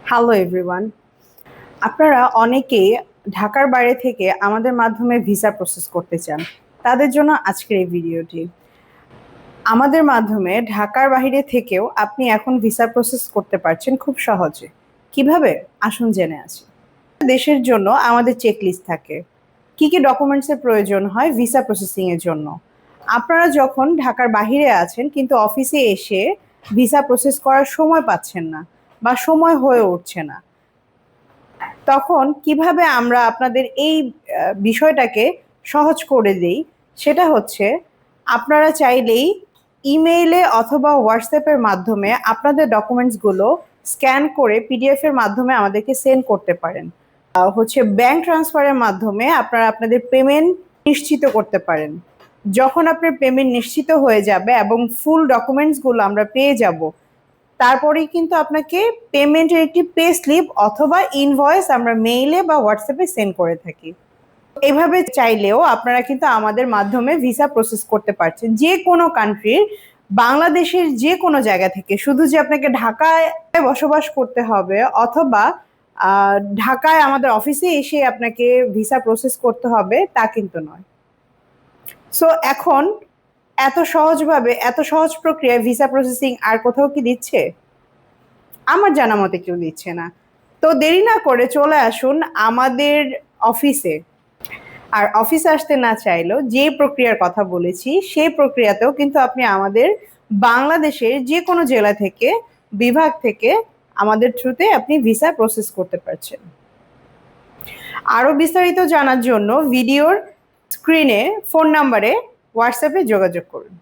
Hello everyone. আপনারা অনেকেই ঢাকার বাইরে থেকে আমাদের মাধ্যমে ভিসা প্রসেস করতে চান। তাদের জন্য আজকের এই ভিডিওটি। আমাদের মাধ্যমে ঢাকার বাইরে থেকেও আপনি এখন ভিসা প্রসেস করতে পারছেন খুব সহজে। কিভাবে? আসুন জেনে আসি। দেশের জন্য আমাদের চেকলিস্ট থাকে। কি কি ডকুমেন্টসের প্রয়োজন হয় ভিসা প্রসেসিং এর জন্য? আপনারা যখন ঢাকার বাহিরে আছেন কিন্তু অফিসে এসে ভিসা প্রসেস করার সময় পাচ্ছেন না বা সময় হয়ে উঠছে না, তখন কিভাবে আমরা আপনাদের এই বিষয়টাকে সহজ করে দেই সেটা হচ্ছে আপনারা চাইলেই ইমেইলে অথবা হোয়াটসঅ্যাপের মাধ্যমে আপনাদের ডকুমেন্টসগুলো স্ক্যান করে পিডিএফ এর মাধ্যমে আমাদেরকে সেন্ড করতে পারেন। হচ্ছে ব্যাংক ট্রান্সফারের মাধ্যমে আপনারা আপনাদের পেমেন্ট নিশ্চিত করতে পারেন। যখন আপনার পেমেন্ট নিশ্চিত হয়ে যাবে এবং ফুল ডকুমেন্টসগুলো আমরা পেয়ে যাব, তারপরেই কিন্তু আপনাকে পেমেন্টের একটি পে স্লিপ অথবা ইনভয়েস আমরা মেইলে বা হোয়াটসঅ্যাপে সেন্ড করে থাকি। এভাবে চাইলেও আপনারা কিন্তু আমাদের মাধ্যমে ভিসা প্রসেস করতে পারছেন যে কোনো কান্ট্রির, বাংলাদেশের যে কোনো জায়গা থেকে। শুধু যে আপনাকে ঢাকায় বসবাস করতে হবে অথবা ঢাকায় আমাদের অফিসে এসে আপনাকে ভিসা প্রসেস করতে হবে তা কিন্তু নয়। সো এখন এত সহজ প্রক্রিয়ায় ভিসা প্রসেসিং আর কোথাও কি দিচ্ছে? আমার জানা মতে কেউ দিচ্ছে না। তো দেরি না করে চলে আসুন আমাদের অফিসে। আর অফিসে আসতে না চাইলেও যে প্রক্রিয়ার কথা বলেছি সেই প্রক্রিয়াতেও কিন্তু আপনি আমাদের বাংলাদেশের যে কোনো জেলা থেকে, বিভাগ থেকে আমাদের থ্রুতে আপনি ভিসা প্রসেস করতে পারছেন। আরো বিস্তারিত জানার জন্য ভিডিওর স্ক্রিনে ফোন নাম্বারে হোয়াটসঅ্যাপে যোগাযোগ করুন।